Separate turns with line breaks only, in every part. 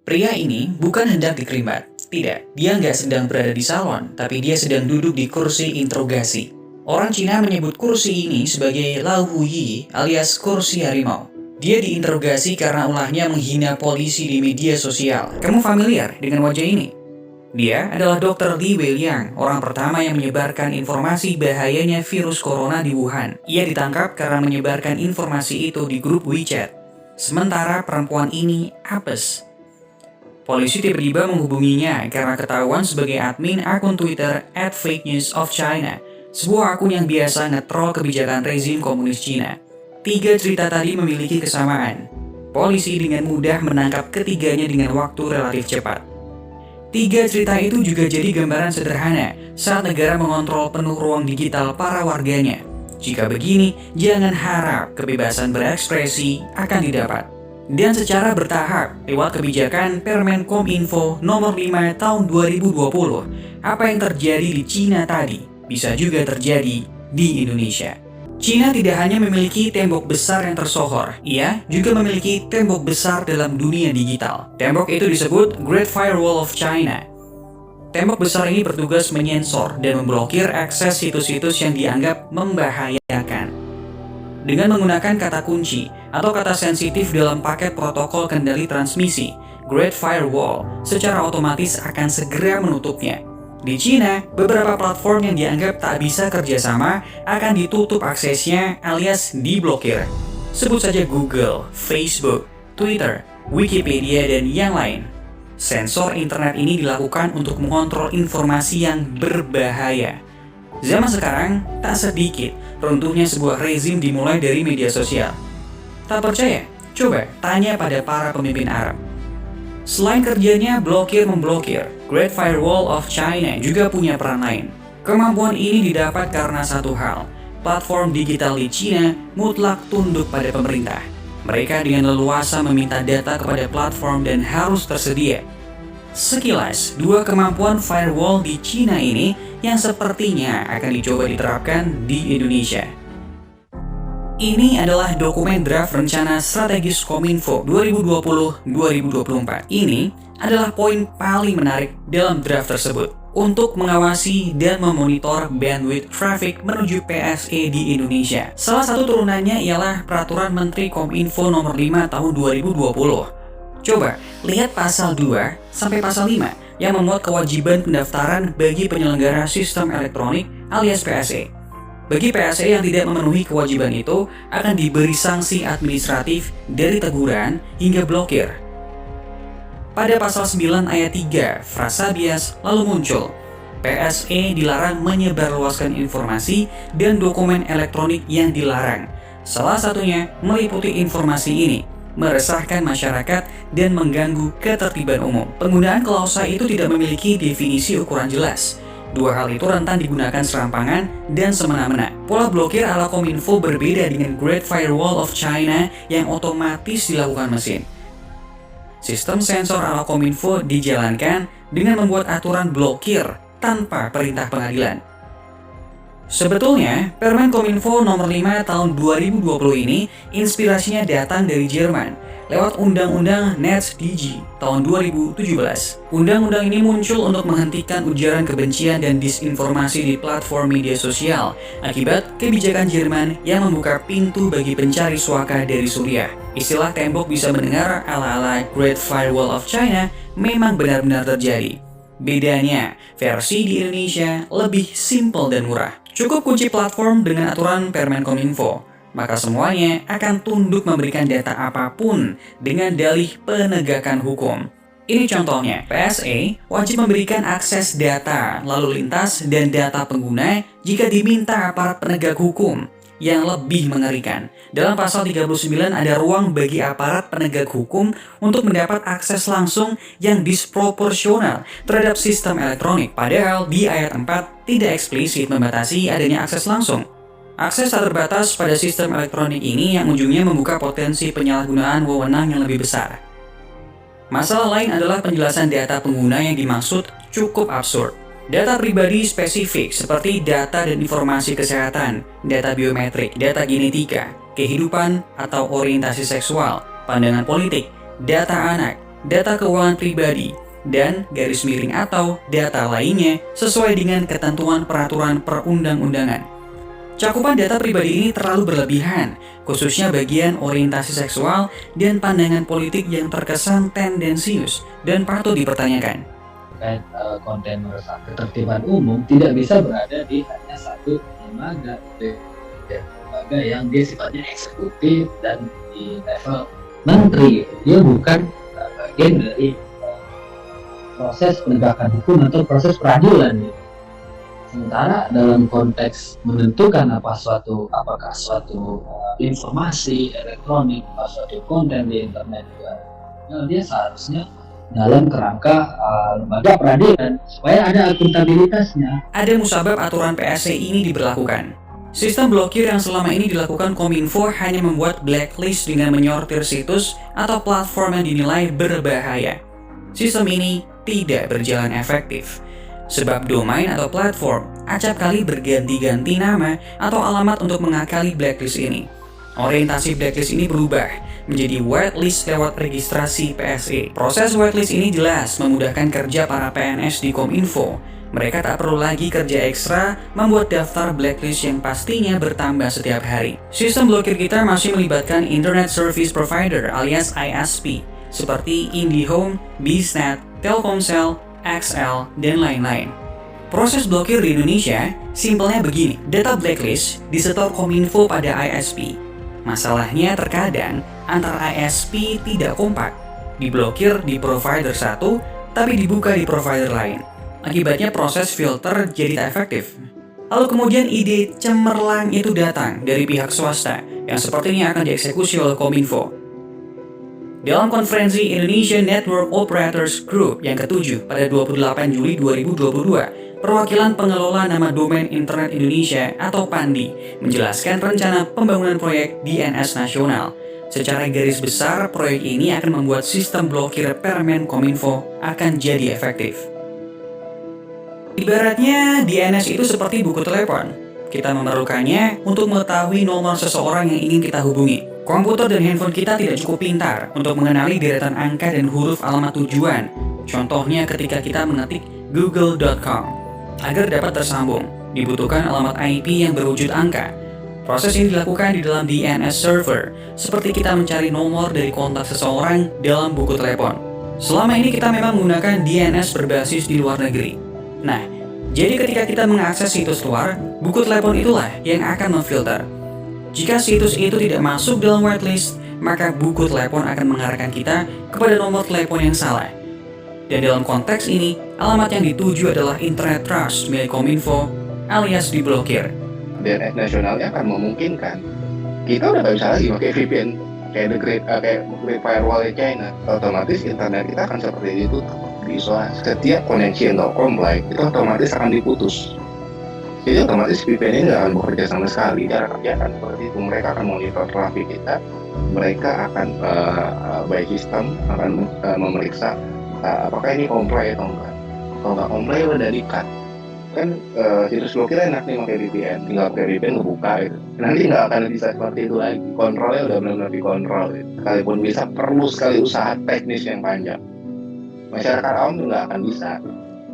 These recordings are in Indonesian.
Pria ini bukan hendak dikerimat. Tidak, dia nggak sedang berada di salon, tapi dia sedang duduk di kursi interogasi. Orang Cina menyebut kursi ini sebagai Lao Huyi alias kursi harimau. Dia diinterogasi karena ulahnya menghina polisi di media sosial. Kamu familiar dengan wajah ini? Dia adalah Dr. Li Weiliang, orang pertama yang menyebarkan informasi bahayanya virus corona di Wuhan. Ia ditangkap karena menyebarkan informasi itu di grup WeChat. Sementara perempuan ini apes. Polisi tiba-tiba menghubunginya karena ketahuan sebagai admin akun Twitter @fakenewsofchina, sebuah akun yang biasa nge-troll kebijakan rezim komunis Cina. 3 cerita tadi memiliki kesamaan. Polisi dengan mudah menangkap ketiganya dengan waktu relatif cepat. 3 cerita itu juga jadi gambaran sederhana saat negara mengontrol penuh ruang digital para warganya. Jika begini, jangan harap kebebasan berekspresi akan didapat. Dan secara bertahap, lewat kebijakan Permenkominfo nomor 5 tahun 2020, apa yang terjadi di Cina tadi bisa juga terjadi di Indonesia. Cina tidak hanya memiliki tembok besar yang tersohor, ia juga memiliki tembok besar dalam dunia digital. Tembok itu disebut Great Firewall of China. Tembok besar ini bertugas menyensor dan memblokir akses situs-situs yang dianggap membahayakan. Dengan menggunakan kata kunci atau kata sensitif dalam paket protokol kendali transmisi, Great Firewall secara otomatis akan segera menutupnya. Di Cina, beberapa platform yang dianggap tak bisa kerjasama akan ditutup aksesnya alias diblokir. Sebut saja Google, Facebook, Twitter, Wikipedia, dan yang lain. Sensor internet ini dilakukan untuk mengontrol informasi yang berbahaya. Zaman sekarang, tak sedikit runtuhnya sebuah rezim dimulai dari media sosial. Tak percaya? Coba tanya pada para pemimpin Arab. Selain kerjanya blokir-memblokir, Great Firewall of China juga punya peran lain. Kemampuan ini didapat karena satu hal, platform digital di China mutlak tunduk pada pemerintah. Mereka dengan leluasa meminta data kepada platform dan harus tersedia. Sekilas, 2 kemampuan firewall di China ini yang sepertinya akan dicoba diterapkan di Indonesia. Ini adalah dokumen draft rencana strategis Kominfo 2020-2024. Ini adalah poin paling menarik dalam draft tersebut untuk mengawasi dan memonitor bandwidth traffic menuju PSE di Indonesia. Salah satu turunannya ialah Peraturan Menteri Kominfo nomor 5 tahun 2020. Coba lihat pasal 2 sampai pasal 5 yang memuat kewajiban pendaftaran bagi penyelenggara sistem elektronik alias PSE. Bagi PSE yang tidak memenuhi kewajiban itu akan diberi sanksi administratif dari teguran hingga blokir. Pada pasal 9 ayat 3, frasa bias lalu muncul, PSE dilarang menyebarluaskan informasi dan dokumen elektronik yang dilarang. Salah satunya meliputi informasi ini, meresahkan masyarakat dan mengganggu ketertiban umum. Penggunaan klausa itu tidak memiliki definisi ukuran jelas. 2 hal itu rentan digunakan serampangan dan semena-mena. Pola blokir ala Kominfo berbeda dengan Great Firewall of China yang otomatis dilakukan mesin. Sistem sensor ala Kominfo dijalankan dengan membuat aturan blokir tanpa perintah pengadilan. Sebetulnya, Permen Kominfo nomor 5 tahun 2020 ini inspirasinya datang dari Jerman lewat Undang-Undang NetzDG tahun 2017. Undang-undang ini muncul untuk menghentikan ujaran kebencian dan disinformasi di platform media sosial akibat kebijakan Jerman yang membuka pintu bagi pencari suaka dari Suriah. Istilah tembok bisa mendengar ala-ala Great Firewall of China memang benar-benar terjadi. Bedanya, versi di Indonesia lebih simpel dan murah. Cukup kunci platform dengan aturan Permen Kominfo, maka semuanya akan tunduk memberikan data apapun dengan dalih penegakan hukum. Ini contohnya, PSE wajib memberikan akses data, lalu lintas, dan data pengguna jika diminta aparat penegak hukum. Yang lebih mengerikan, dalam pasal 39 ada ruang bagi aparat penegak hukum untuk mendapat akses langsung yang disproporsional terhadap sistem elektronik. Padahal di ayat 4 tidak eksplisit membatasi adanya akses langsung. Akses tak terbatas pada sistem elektronik ini yang ujungnya membuka potensi penyalahgunaan wewenang yang lebih besar. Masalah lain adalah penjelasan data pengguna yang dimaksud cukup absurd. Data pribadi spesifik seperti data dan informasi kesehatan, data biometrik, data genetika, kehidupan atau orientasi seksual, pandangan politik, data anak, data keuangan pribadi, dan garis miring atau data lainnya sesuai dengan ketentuan peraturan perundang-undangan. Cakupan data pribadi ini terlalu berlebihan, khususnya bagian orientasi seksual dan pandangan politik yang terkesan tendensius dan patut dipertanyakan.
Terkait konten merusak ketertiban umum tidak bisa berada di hanya satu lembaga, lembaga yang dia sifatnya eksekutif dan di level menteri, dia bukan bagian dari proses penegakan hukum atau proses peradilan. Sementara dalam konteks menentukan apakah suatu informasi elektronik atau suatu konten di internet dia seharusnya dalam kerangka lembaga peradilan supaya ada akuntabilitasnya.
Ada musabab aturan PSC ini diberlakukan. Sistem blokir yang selama ini dilakukan Kominfo hanya membuat blacklist dengan menyortir situs atau platform yang dinilai berbahaya. Sistem ini tidak berjalan efektif, sebab domain atau platform acap kali berganti-ganti nama atau alamat untuk mengakali blacklist ini. Orientasi blacklist ini berubah menjadi whitelist lewat registrasi PSE. Proses whitelist ini jelas memudahkan kerja para PNS di Kominfo. Mereka tak perlu lagi kerja ekstra membuat daftar blacklist yang pastinya bertambah setiap hari. Sistem blokir kita masih melibatkan Internet Service Provider alias ISP seperti IndiHome, BizNet, Telkomsel, XL, dan lain-lain. Proses blokir di Indonesia simpelnya begini. Data blacklist disetor Kominfo pada ISP. Masalahnya terkadang antara ISP tidak kompak. Diblokir di provider satu, tapi dibuka di provider lain. Akibatnya proses filter jadi tak efektif. Lalu kemudian ide cemerlang itu datang dari pihak swasta yang sepertinya akan dieksekusi oleh Kominfo. Dalam konferensi Indonesia Network Operators Group yang ke-7 pada 28 Juli 2022, perwakilan pengelola nama domain Internet Indonesia atau PANDI menjelaskan rencana pembangunan proyek DNS nasional. Secara garis besar, proyek ini akan membuat sistem blokir Permen Kominfo akan jadi efektif. Ibaratnya DNS itu seperti buku telepon. Kita memerlukannya untuk mengetahui nomor seseorang yang ingin kita hubungi. Komputer dan handphone kita tidak cukup pintar untuk mengenali deretan angka dan huruf alamat tujuan. Contohnya ketika kita mengetik google.com. Agar dapat tersambung, dibutuhkan alamat IP yang berwujud angka. Proses ini dilakukan di dalam DNS server, seperti kita mencari nomor dari kontak seseorang dalam buku telepon. Selama ini kita memang menggunakan DNS berbasis di luar negeri. Nah, jadi ketika kita mengakses situs luar, buku telepon itulah yang akan memfilter. Jika situs itu tidak masuk dalam whitelist, maka buku telepon akan mengarahkan kita kepada nomor telepon yang salah. Dan dalam konteks ini, alamat yang dituju adalah Internet Trust milik Kominfo alias diblokir.
DNS nasionalnya akan memungkinkan kita udah nggak bisa lagi pakai VPN kayak Great Firewall China. Otomatis internet kita akan seperti itu, diisolasi. Setiap koneksi yang nggak komplek itu otomatis akan diputus. Jadi otomatis VPN ini nggak akan bekerja sama sekali. Cara kerja akan seperti itu. Mereka akan monitor traffic kita, mereka akan by system akan memeriksa apakah ini komplek atau enggak. Kalau nggak komplek udah di-cut. Kan situs blokir enak nih pakai VPN, tinggal pakai VPN ngebuka gitu. Nanti nggak akan bisa seperti itu lagi. Kontrolnya udah benar-benar dikontrol gitu. Sekalipun bisa, perlu sekali usaha teknis yang panjang. Masyarakat awam tuh nggak akan bisa.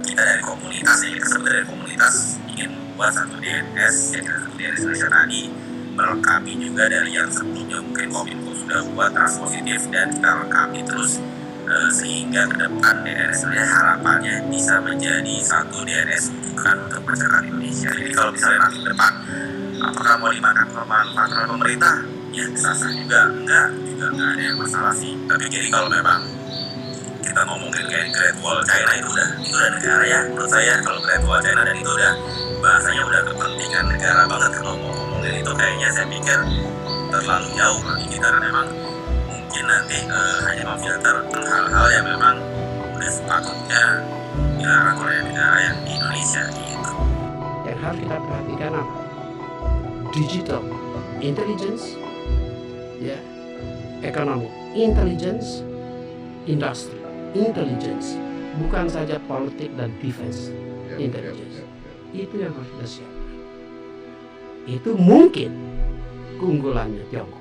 Kita dari komunitas ya, kita sebenarnya komunitas ingin membuat satu DNS, ya satu DNS Indonesia tadi melengkapi juga dari yang sebelumnya mungkin Kominfo sudah buat trust positif dan kita lengkapi terus sehingga ke depan DNS Indonesia harapannya bisa menjadi satu DNS rujukan untuk masyarakat Indonesia. Jadi kalau misalnya nanti ke depan apakah mau dimakan peraturan pemerintah, ya sah-sah juga enggak ada yang masalah sih. Tapi jadi kalau memang kita ngomongin kayak Great Wall China itu udah negara ya menurut saya. Kalau Great Wall China dan itu udah bahasanya udah kepentingan negara banget. Kalau mau ngomongin itu kayaknya saya pikir terlalu jauh bagi kita karena memang mungkin nanti hanya memfilter hal-hal yang memang udah sepatutnya dilarang oleh negara yang di Indonesia gitu.
Yang harus kita perhatikan apa? Digital intelligence, ya, economic intelligence, industry intelligence, bukan saja politik dan defense intelligence. Itu yang harus kita siapkan. Itu mungkin keunggulannya Tiongkok.